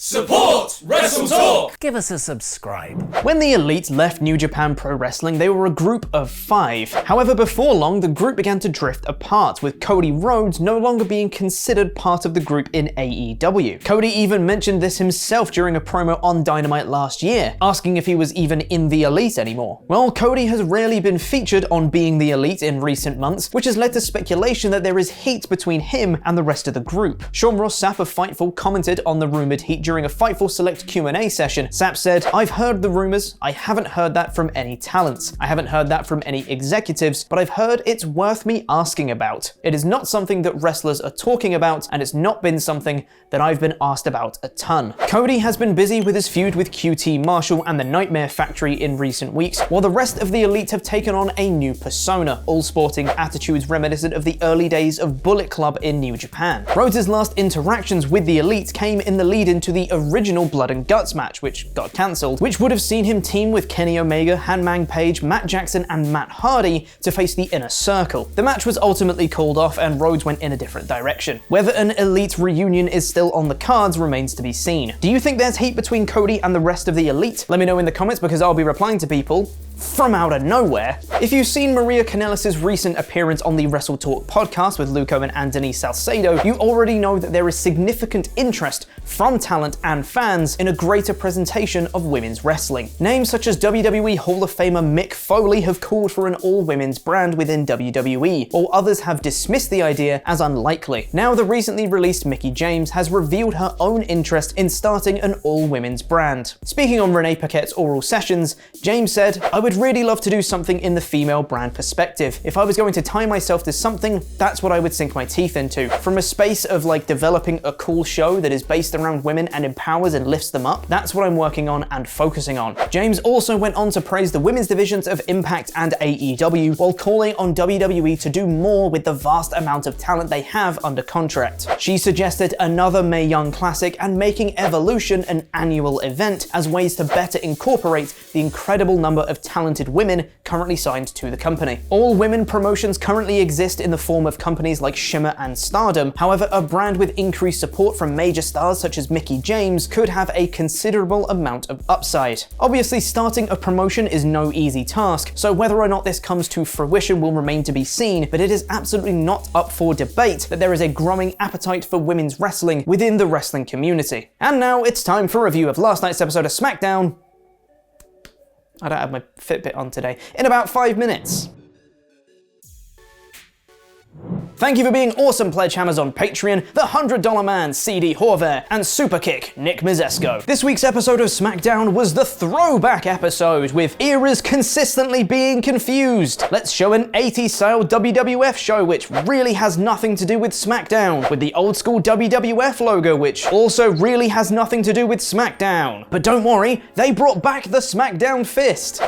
Support WrestleTalk! Give us a subscribe. When the Elite left New Japan Pro Wrestling, they were a group of 5. However, before long, the group began to drift apart, with Cody Rhodes no longer being considered part of the group in AEW. Cody even mentioned this himself during a promo on Dynamite last year, asking if he was even in the Elite anymore. Well, Cody has rarely been featured on Being the Elite in recent months, which has led to speculation that there is heat between him and the rest of the group. Sean Ross Sapp of Fightful commented on the rumored heat during a Fightful Select Q&A session. Sapp said, "I've heard the rumors. I haven't heard that from any talents. I haven't heard that from any executives, but I've heard it's worth me asking about. It is not something that wrestlers are talking about, and it's not been something that I've been asked about a ton." Cody has been busy with his feud with QT Marshall and the Nightmare Factory in recent weeks, while the rest of the Elite have taken on a new persona, all sporting attitudes reminiscent of the early days of Bullet Club in New Japan. Rhodes' last interactions with the Elite came in the lead into the original Blood and Guts match, which got cancelled, which would have seen him team with Kenny Omega, Hangman Page, Matt Jackson, and Matt Hardy to face the Inner Circle. The match was ultimately called off and Rhodes went in a different direction. Whether an Elite reunion is still on the cards remains to be seen. Do you think there's heat between Cody and the rest of the Elite? Let me know in the comments because I'll be replying to people from out of nowhere. If you've seen Maria Kanellis' recent appearance on the WrestleTalk podcast with Luco and Anthony Salcedo, you already know that there is significant interest from talent and fans in a greater presentation of women's wrestling. Names such as WWE Hall of Famer Mick Foley have called for an all-women's brand within WWE, while others have dismissed the idea as unlikely. Now, the recently released Mickie James has revealed her own interest in starting an all-women's brand. Speaking on Renee Paquette's Oral Sessions, James said, "I would really love to do something in the female brand perspective. If I was going to tie myself to something, that's what I would sink my teeth into. From a space of like developing a cool show that is based around women and empowers and lifts them up, that's what I'm working on and focusing on." James also went on to praise the women's divisions of Impact and AEW, while calling on WWE to do more with the vast amount of talent they have under contract. She suggested another Mae Young Classic and making Evolution an annual event as ways to better incorporate the incredible number of talented women currently signed to the company. All women promotions currently exist in the form of companies like Shimmer and Stardom. However, a brand with increased support from major stars such as Mickie James could have a considerable amount of upside. Obviously, starting a promotion is no easy task, so whether or not this comes to fruition will remain to be seen, but it is absolutely not up for debate that there is a growing appetite for women's wrestling within the wrestling community. And now it's time for a review of last night's episode of SmackDown. I don't have my Fitbit on today. In about 5 minutes. Thank you for being awesome pledge hammers on Patreon, the $100 Man, CD Horvath, and Superkick, Nick Mizesko. This week's episode of SmackDown was the throwback episode, with eras consistently being confused. Let's show an 80s style WWF show which really has nothing to do with SmackDown, with the old school WWF logo which also really has nothing to do with SmackDown. But don't worry, they brought back the SmackDown fist.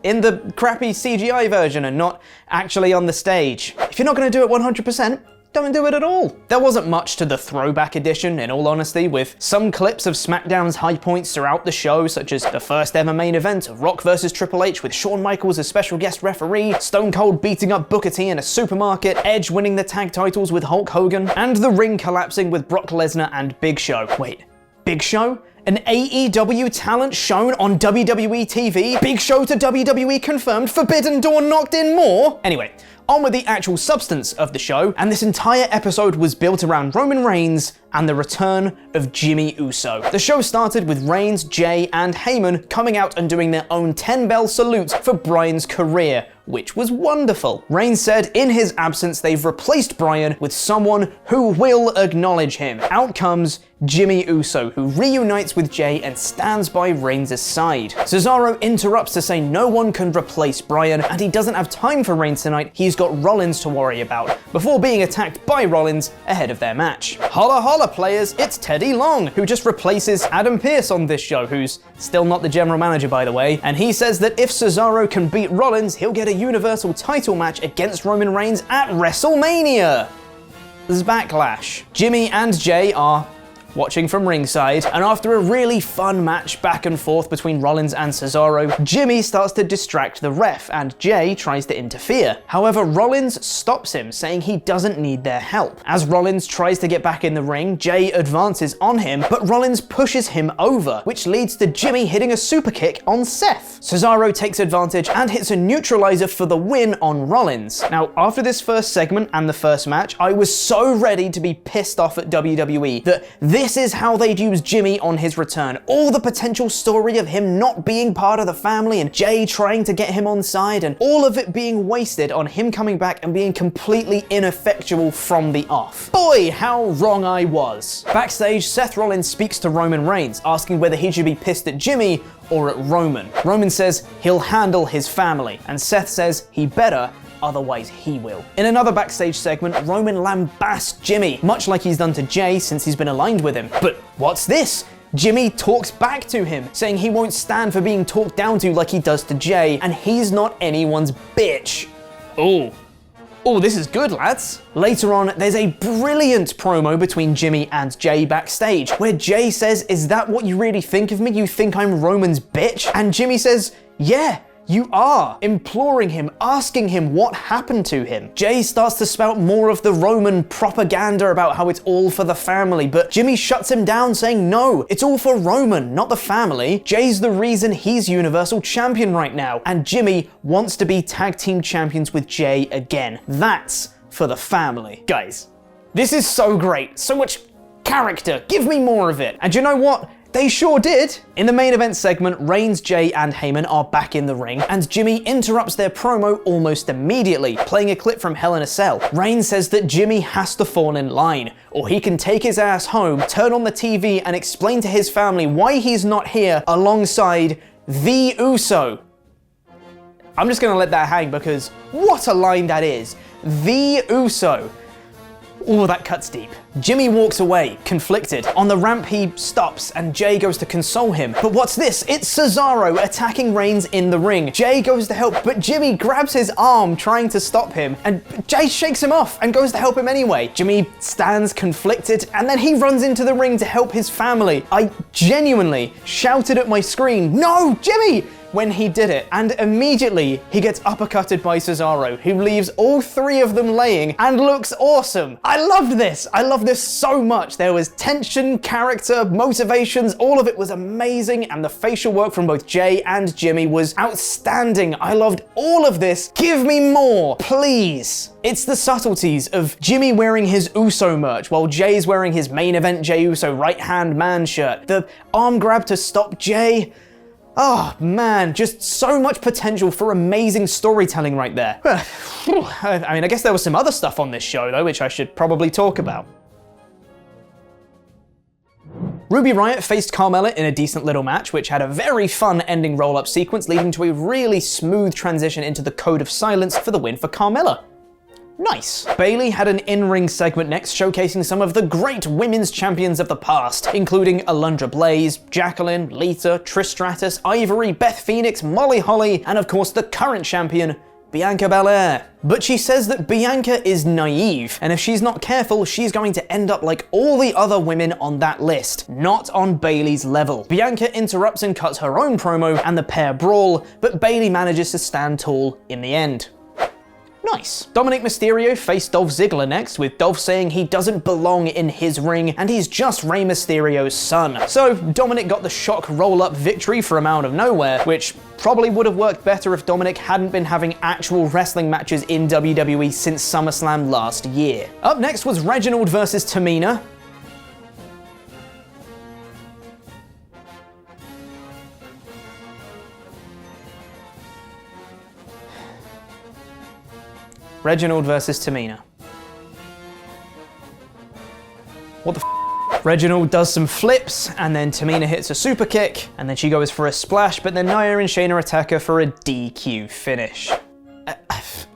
In the crappy CGI version and not actually on the stage. If you're not going to do it 100%, don't do it at all. There wasn't much to the throwback edition, in all honesty, with some clips of SmackDown's high points throughout the show, such as the first ever main event of Rock vs. Triple H with Shawn Michaels as special guest referee, Stone Cold beating up Booker T in a supermarket, Edge winning the tag titles with Hulk Hogan, and the ring collapsing with Brock Lesnar and Big Show. Wait, Big Show? An AEW talent shown on WWE TV? Big Show to WWE confirmed, Forbidden Door knocked in more? Anyway, on with the actual substance of the show, and this entire episode was built around Roman Reigns and the return of Jimmy Uso. The show started with Reigns, Jay, and Heyman coming out and doing their own 10-bell salute for Bryan's career, which was wonderful. Reigns said in his absence they've replaced Bryan with someone who will acknowledge him. Out comes Jimmy Uso, who reunites with Jay and stands by Reigns' side. Cesaro interrupts to say no one can replace Bryan, and he doesn't have time for Reigns tonight, he's got Rollins to worry about, before being attacked by Rollins ahead of their match. Holla holla players, it's Teddy Long, who just replaces Adam Pearce on this show, who's still not the general manager by the way, and he says that if Cesaro can beat Rollins, he'll get a Universal title match against Roman Reigns at WrestleMania. There's Backlash. Jimmy and Jay are watching from ringside, and after a really fun match back and forth between Rollins and Cesaro, Jimmy starts to distract the ref, and Jay tries to interfere. However, Rollins stops him, saying he doesn't need their help. As Rollins tries to get back in the ring, Jay advances on him, but Rollins pushes him over, which leads to Jimmy hitting a super kick on Seth. Cesaro takes advantage and hits a neutralizer for the win on Rollins. Now, after this first segment and the first match, I was so ready to be pissed off at WWE that this is how they'd use Jimmy on his return. All the potential story of him not being part of the family and Jay trying to get him on side, and all of it being wasted on him coming back and being completely ineffectual from the off. Boy, how wrong I was. Backstage, Seth Rollins speaks to Roman Reigns, asking whether he should be pissed at Jimmy or at Roman. Roman says he'll handle his family, and Seth says he better, otherwise he will. In another backstage segment, Roman lambasts Jimmy, much like he's done to Jay since he's been aligned with him. But what's this? Jimmy talks back to him, saying he won't stand for being talked down to like he does to Jay, and he's not anyone's bitch. Oh, this is good, lads. Later on, there's a brilliant promo between Jimmy and Jay backstage, where Jay says, "Is that what you really think of me? You think I'm Roman's bitch?" And Jimmy says, "Yeah, you are," imploring him, asking him what happened to him. Jay starts to spout more of the Roman propaganda about how it's all for the family, but Jimmy shuts him down, saying no, it's all for Roman, not the family. Jay's the reason he's Universal Champion right now, and Jimmy wants to be tag team champions with Jay again. That's for the family. Guys, this is so great, so much character, give me more of it. And you know what? They sure did! In the main event segment, Reigns, Jay, and Heyman are back in the ring, and Jimmy interrupts their promo almost immediately, playing a clip from Hell in a Cell. Reigns says that Jimmy has to fall in line, or he can take his ass home, turn on the TV, and explain to his family why he's not here alongside the Uso. I'm just gonna let that hang because what a line that is. The Uso. Oh, that cuts deep. Jimmy walks away, conflicted. On the ramp, he stops, and Jay goes to console him. But what's this? It's Cesaro attacking Reigns in the ring. Jay goes to help, but Jimmy grabs his arm, trying to stop him, and Jay shakes him off and goes to help him anyway. Jimmy stands conflicted, and then he runs into the ring to help his family. I genuinely shouted at my screen, "No, Jimmy!" when he did it, and immediately he gets uppercutted by Cesaro, who leaves all three of them laying and looks awesome. I loved this. I loved this so much. There was tension, character, motivations, all of it was amazing, and the facial work from both Jay and Jimmy was outstanding. I loved all of this. Give me more, please. It's the subtleties of Jimmy wearing his Uso merch while Jay's wearing his main event Jey Uso right-hand man shirt. The arm grab to stop Jay. Oh man, just so much potential for amazing storytelling right there. I mean, I guess there was some other stuff on this show though, which I should probably talk about. Ruby Riott faced Carmella in a decent little match, which had a very fun ending roll-up sequence leading to a really smooth transition into the Code of Silence for the win for Carmella. Nice. Bayley had an in-ring segment next showcasing some of the great women's champions of the past, including Alundra Blaze, Jacqueline, Lita, Trish Stratus, Ivory, Beth Phoenix, Molly Holly, and of course the current champion, Bianca Belair. But she says that Bianca is naive, and if she's not careful, she's going to end up like all the other women on that list, not on Bayley's level. Bianca interrupts and cuts her own promo, and the pair brawl, but Bayley manages to stand tall in the end. Nice. Dominic Mysterio faced Dolph Ziggler next, with Dolph saying he doesn't belong in his ring and he's just Rey Mysterio's son. So Dominic got the shock roll-up victory from out of nowhere, which probably would have worked better if Dominic hadn't been having actual wrestling matches in WWE since SummerSlam last year. Up next was Reginald versus Tamina. Reginald versus Tamina. What the f? Reginald does some flips, and then Tamina hits a super kick, and then she goes for a splash, but then Nia and Shayna attack her for a DQ finish.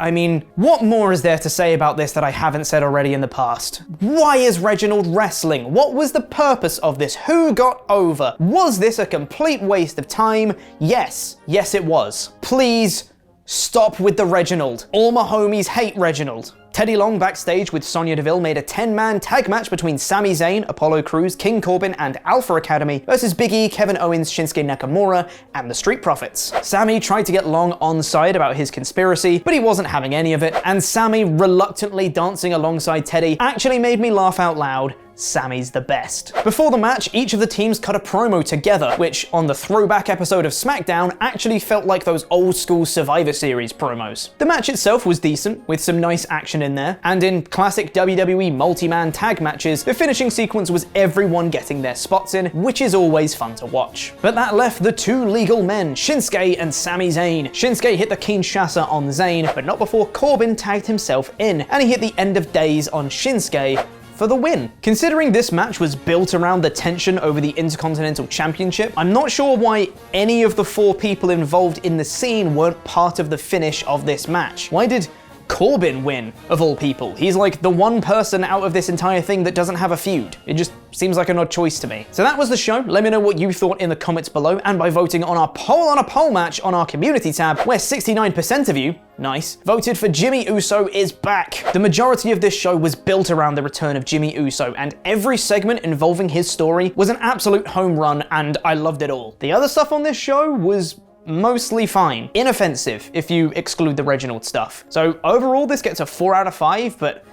I mean, what more is there to say about this that I haven't said already in the past? Why is Reginald wrestling? What was the purpose of this? Who got over? Was this a complete waste of time? Yes. Yes, it was. Please, stop with the Reginald. All my homies hate Reginald. Teddy Long backstage with Sonya Deville made a 10-man tag match between Sami Zayn, Apollo Crews, King Corbin, and Alpha Academy versus Big E, Kevin Owens, Shinsuke Nakamura, and the Street Profits. Sami tried to get Long on side about his conspiracy, but he wasn't having any of it, and Sami reluctantly dancing alongside Teddy actually made me laugh out loud. Sami's the best. Before the match, each of the teams cut a promo together, which on the throwback episode of SmackDown actually felt like those old school Survivor Series promos. The match itself was decent, with some nice action in there, and in classic WWE multi-man tag matches, the finishing sequence was everyone getting their spots in, which is always fun to watch. But that left the two legal men, Shinsuke and Sami Zayn. Shinsuke hit the Kinshasa on Zayn, but not before Corbin tagged himself in, and he hit the End of Days on Shinsuke for the win. Considering this match was built around the tension over the Intercontinental Championship, I'm not sure why any of the 4 people involved in the scene weren't part of the finish of this match. Why did Corbin win, of all people? He's like the one person out of this entire thing that doesn't have a feud. It just seems like an odd choice to me. So that was the show. Let me know what you thought in the comments below, and by voting on our poll on a poll match on our community tab, where 69% of you, nice, voted for Jimmy Uso is back. The majority of this show was built around the return of Jimmy Uso, and every segment involving his story was an absolute home run, and I loved it all. The other stuff on this show was mostly fine. Inoffensive, if you exclude the Reginald stuff. So overall, this gets a 4 out of 5, but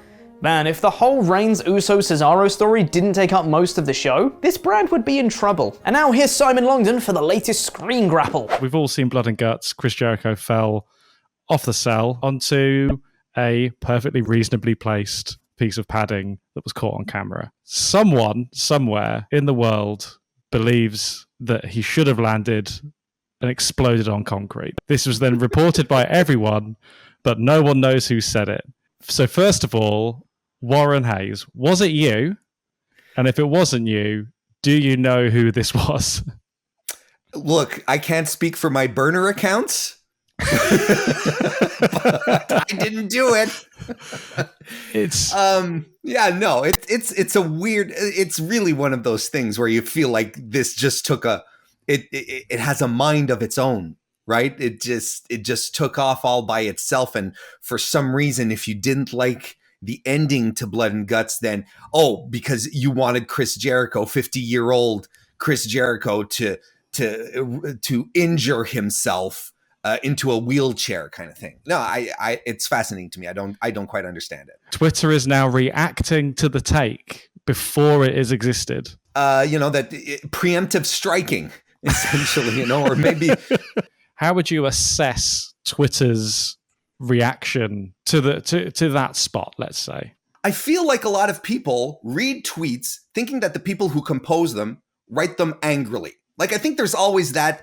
man, if the whole Reigns-Uso-Cesaro story didn't take up most of the show, this brand would be in trouble. And now here's Simon Longdon for the latest screen grapple. We've all seen Blood and Guts. Chris Jericho fell off the cell onto a perfectly reasonably placed piece of padding that was caught on camera. Someone, somewhere in the world believes that he should have landed and exploded on concrete. This was then reported by everyone, but no one knows who said it. So first of all, Warren Hayes, was it you? And if it wasn't you, do you know who this was? Look, I can't speak for my burner accounts, but I didn't do it. It's it's a weird, it's really one of those things where you feel like this just took it has a mind of its own, right? It just took off all by itself. And for some reason, if you didn't like the ending to Blood and Guts, then, because you wanted Chris Jericho, 50-year-old Chris Jericho to injure himself into a wheelchair kind of thing. No, it's fascinating to me. I don't quite understand it. Twitter is now reacting to the take before it has existed. Preemptive striking, essentially, or maybe. How would you assess Twitter's reaction to that spot, let's say? I feel like a lot of people read tweets thinking that the people who compose them write them angrily. Like, I think there's always that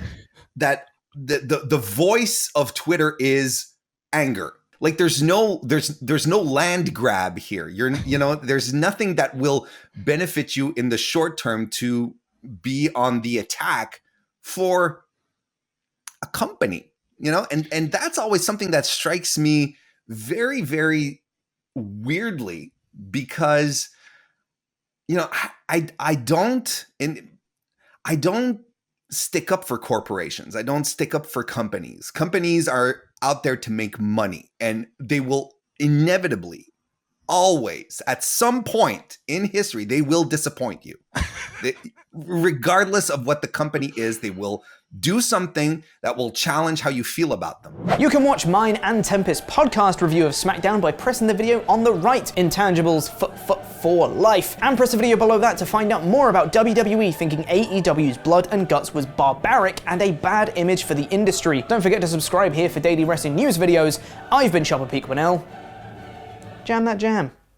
the voice of Twitter is anger. Like, there's no land grab here. There's nothing that will benefit you in the short term to be on the attack for a company, and that's always something that strikes me very, very weirdly, because I don't stick up for corporations. I don't stick up for companies. Companies are out there to make money, and they will inevitably, always, at some point in history, they will disappoint you. Regardless of what the company is, they will do something that will challenge how you feel about them. You can watch mine and Tempest's podcast review of SmackDown by pressing the video on the right, Intangibles for life, and press the video below that to find out more about WWE thinking AEW's Blood and Guts was barbaric and a bad image for the industry. Don't forget to subscribe here for daily wrestling news videos. I've been Chopper Peak Winnell. Jam that jam.